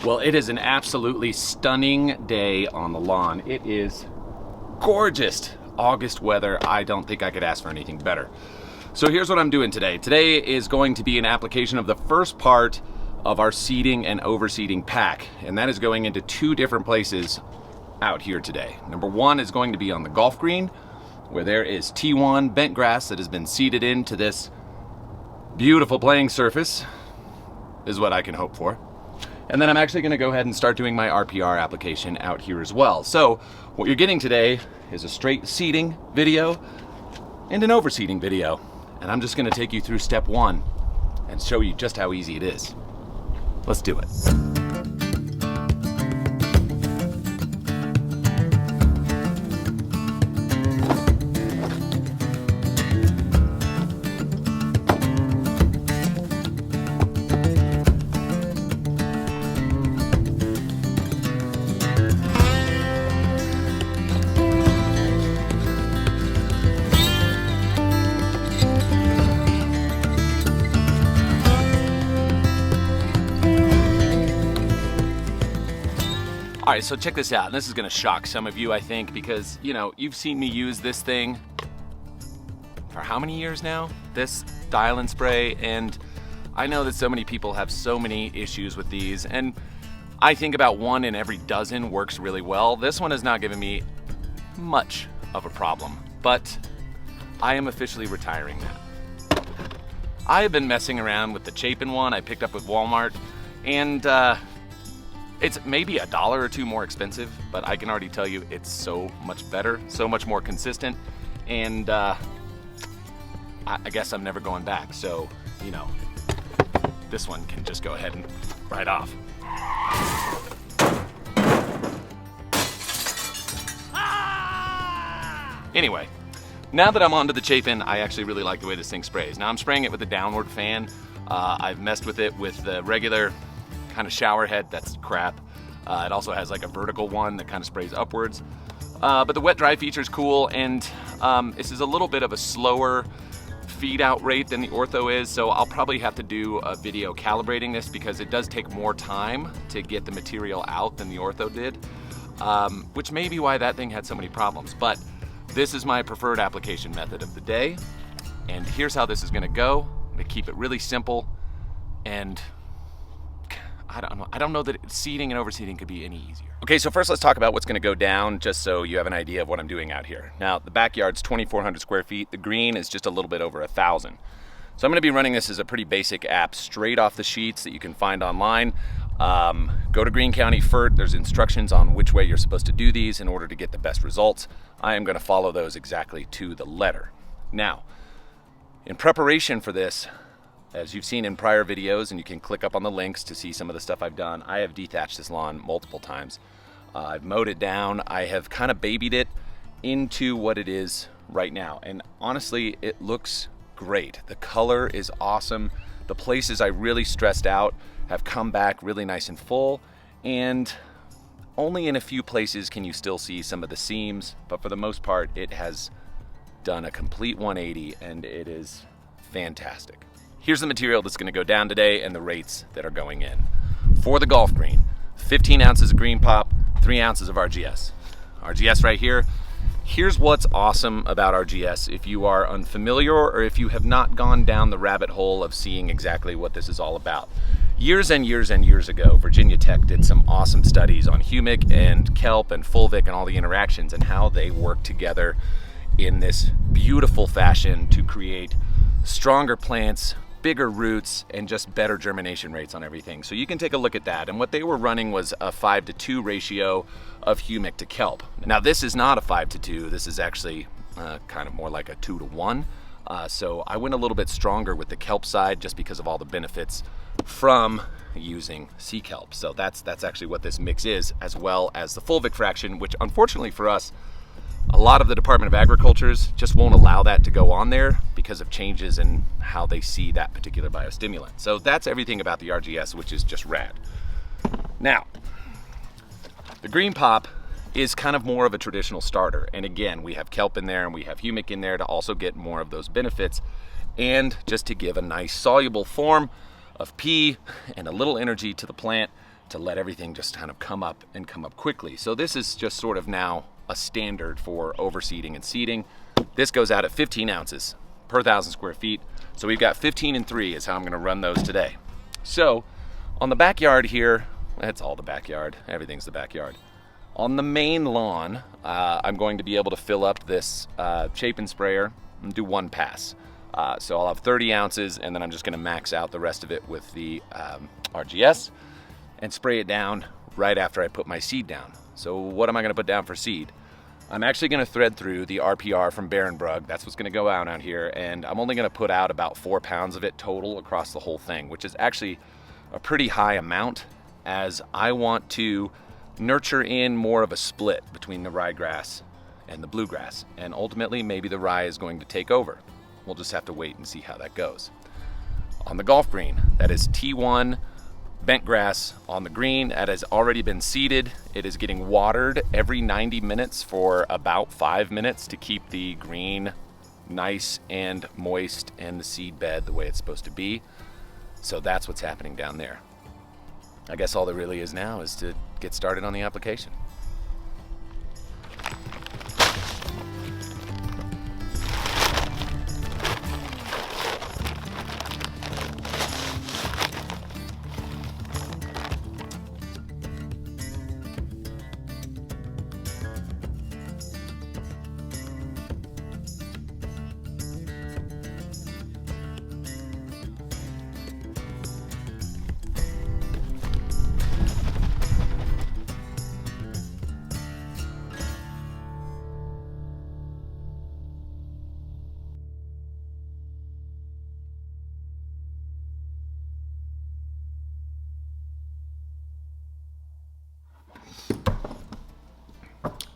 Well, it is an absolutely stunning day on the lawn. It is gorgeous August weather. I don't think I could ask for anything better. So here's what I'm doing today. Today is going to be an application of the first part of our seeding and overseeding pack, and that is going into two different places out here today. Number one is going to be on the golf green, where there is T1 bent grass that has been seeded into this beautiful playing surface, is what I can hope for. And then I'm actually going to go ahead and start doing my RPR application out here as well. So what you're getting today is a straight seeding video and an overseeding video. And I'm just going to take you through step one and show you just how easy it is. Let's do it. All right, so check this out. And this is gonna shock some of you, I think, because, you know, you've seen me use this thing for how many years now? This dial and spray, and I know that so many people have so many issues with these, and I think about 1 in every dozen works really well. This one has not given me much of a problem, but I am officially retiring that. I have been messing around with the Chapin one I picked up with Walmart, and it's maybe $1 or $2 more expensive, but I can already tell you it's so much better, so much more consistent, and I guess I'm never going back. So, you know, this one can just go ahead and ride off. Anyway, now that I'm onto the Chapin, I actually really like the way this thing sprays. Now I'm spraying it with a downward fan. I've messed with it with the regular kind of shower head. That's crap. It also has like a vertical one that kind of sprays upwards. But the wet dry feature is cool, and this is a little bit of a slower feed out rate than the ortho is, so I'll probably have to do a video calibrating this because it does take more time to get the material out than the ortho did, which may be why that thing had so many problems. But this is my preferred application method of the day, and here's how this is gonna go. I'm gonna keep it really simple, and I don't know that seeding and overseeding could be any easier. Okay, so first let's talk about what's gonna go down, just so you have an idea of what I'm doing out here. Now, the backyard's 2,400 square feet. The green is just a little bit over 1,000. So I'm gonna be running this as a pretty basic app straight off the sheets that you can find online. Go to Greene County FERT. There's instructions on which way you're supposed to do these in order to get the best results. I am gonna follow those exactly to the letter. Now, in preparation for this, as you've seen in prior videos, and you can click up on the links to see some of the stuff I've done, I have dethatched this lawn multiple times. I've mowed it down. I have kind of babied it into what it is right now. And honestly, it looks great. The color is awesome. The places I really stressed out have come back really nice and full. And only in a few places can you still see some of the seams, but for the most part, it has done a complete 180, and it is fantastic. Here's the material that's gonna go down today and the rates that are going in. For the golf green, 15 ounces of Greenepop, 3 ounces of RGS. RGS right here. Here's what's awesome about RGS if you are unfamiliar or if you have not gone down the rabbit hole of seeing exactly what this is all about. Years and years and years ago, Virginia Tech did some awesome studies on humic and kelp and fulvic and all the interactions and how they work together in this beautiful fashion to create stronger plants, bigger roots, and just better germination rates on everything. So you can take a look at that. And what they were running was a 5:2 ratio of humic to kelp. Now this is not a 5:2. This is actually kind of more like a 2:1. So I went a little bit stronger with the kelp side just because of all the benefits from using sea kelp. So that's actually what this mix is, as well as the fulvic fraction, which unfortunately for us, a lot of the Department of Agriculture's just won't allow that to go on there because of changes in how they see that particular biostimulant. So that's everything about the RGS, which is just rad. Now, the Greenepop is kind of more of a traditional starter. And again, we have kelp in there and we have humic in there to also get more of those benefits and just to give a nice soluble form of P and a little energy to the plant to let everything just kind of come up and come up quickly. So this is just sort of now a standard for overseeding and seeding. This goes out at 15 ounces per 1,000 square feet. So we've got 15 and 3 is how I'm gonna run those today. So on the backyard here, that's all the backyard, everything's the backyard. On the main lawn, I'm going to be able to fill up this Chapin sprayer and do one pass. So I'll have 30 ounces and then I'm just gonna max out the rest of it with the RGS and spray it down right after I put my seed down. So what am I gonna put down for seed? I'm actually gonna thread through the RPR from Barenbrug. That's what's gonna go out here, and I'm only gonna put out about 4 pounds of it total across the whole thing, which is actually a pretty high amount, as I want to nurture in more of a split between the ryegrass and the bluegrass, and ultimately maybe the rye is going to take over. We'll just have to wait and see how that goes. On the golf green, that is T1 bentgrass on the green that has already been seeded. It is getting watered every 90 minutes for about 5 minutes to keep the green nice and moist and the seed bed the way it's supposed to be. So that's what's happening down there. I guess all there really is now is to get started on the application.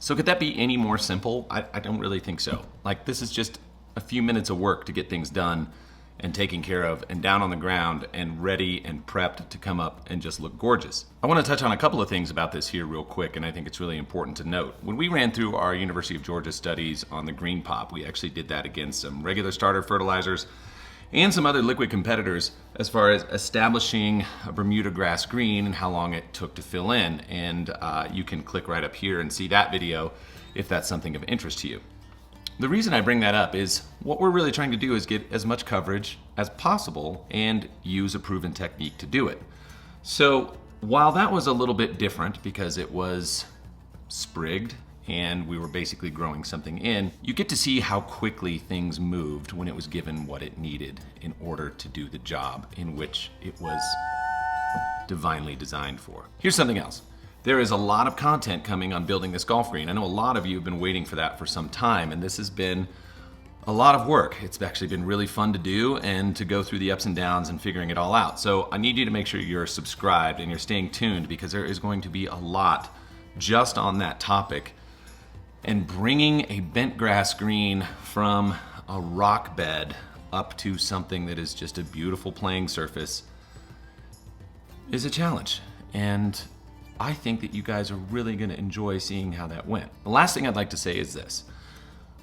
So could that be any more simple? I don't really think so. Like, this is just a few minutes of work to get things done and taken care of and down on the ground and ready and prepped to come up and just look gorgeous. I want to touch on a couple of things about this here real quick, and I think it's really important to note. When we ran through our University of Georgia studies on the Greenepop, we actually did that against some regular starter fertilizers and some other liquid competitors as far as establishing a Bermuda grass green and how long it took to fill in. And you can click right up here and see that video if that's something of interest to you. The reason I bring that up is what we're really trying to do is get as much coverage as possible and use a proven technique to do it. So while that was a little bit different because it was sprigged and we were basically growing something in, you get to see how quickly things moved when it was given what it needed in order to do the job in which it was divinely designed for. Here's something else. There is a lot of content coming on building this golf green. I know a lot of you have been waiting for that for some time, and this has been a lot of work. It's actually been really fun to do and to go through the ups and downs and figuring it all out. So I need you to make sure you're subscribed and you're staying tuned, because there is going to be a lot just on that topic. And bringing a bentgrass green from a rock bed up to something that is just a beautiful playing surface is a challenge. And I think that you guys are really going to enjoy seeing how that went. The last thing I'd like to say is this.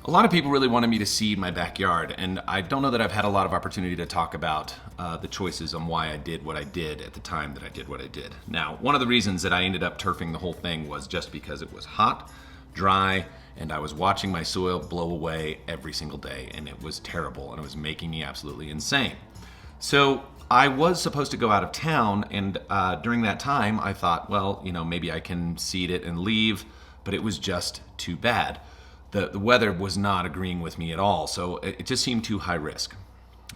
A lot of people really wanted me to seed my backyard, and I don't know that I've had a lot of opportunity to talk about the choices on why I did what I did at the time that I did what I did. Now, one of the reasons that I ended up turfing the whole thing was just because it was hot, dry, and I was watching my soil blow away every single day, and it was terrible, and it was making me absolutely insane. So I was supposed to go out of town, and during that time I thought, well, you know, maybe I can seed it and leave, but it was just too bad. The weather was not agreeing with me at all, so it just seemed too high risk.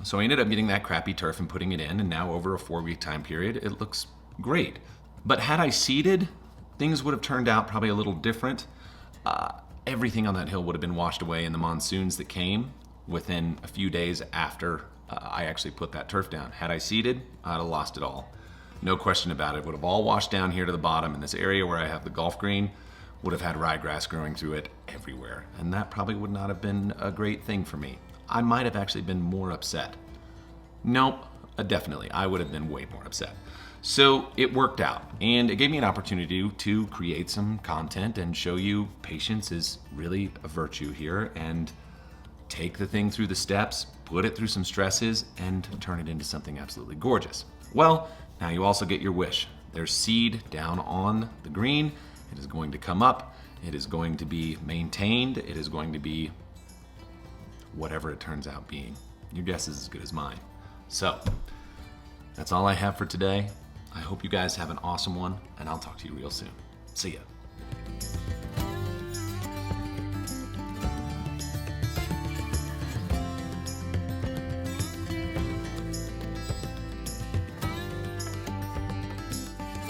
So I ended up getting that crappy turf and putting it in, and now over a 4-week time period, it looks great. But had I seeded, things would have turned out probably a little different. Everything on that hill would have been washed away in the monsoons that came within a few days after I actually put that turf down. Had I seeded, I'd have lost it all. No question about it. It would have all washed down here to the bottom, and this area where I have the golf green would have had ryegrass growing through it everywhere. And that probably would not have been a great thing for me. I might have actually been more upset. Nope, definitely. I would have been way more upset. So it worked out, and it gave me an opportunity to create some content and show you patience is really a virtue here, and take the thing through the steps, put it through some stresses, and turn it into something absolutely gorgeous. Well, now you also get your wish. There's seed down on the green. It is going to come up. It is going to be maintained. It is going to be whatever it turns out being. Your guess is as good as mine. So that's all I have for today. I hope you guys have an awesome one, and I'll talk to you real soon. See ya.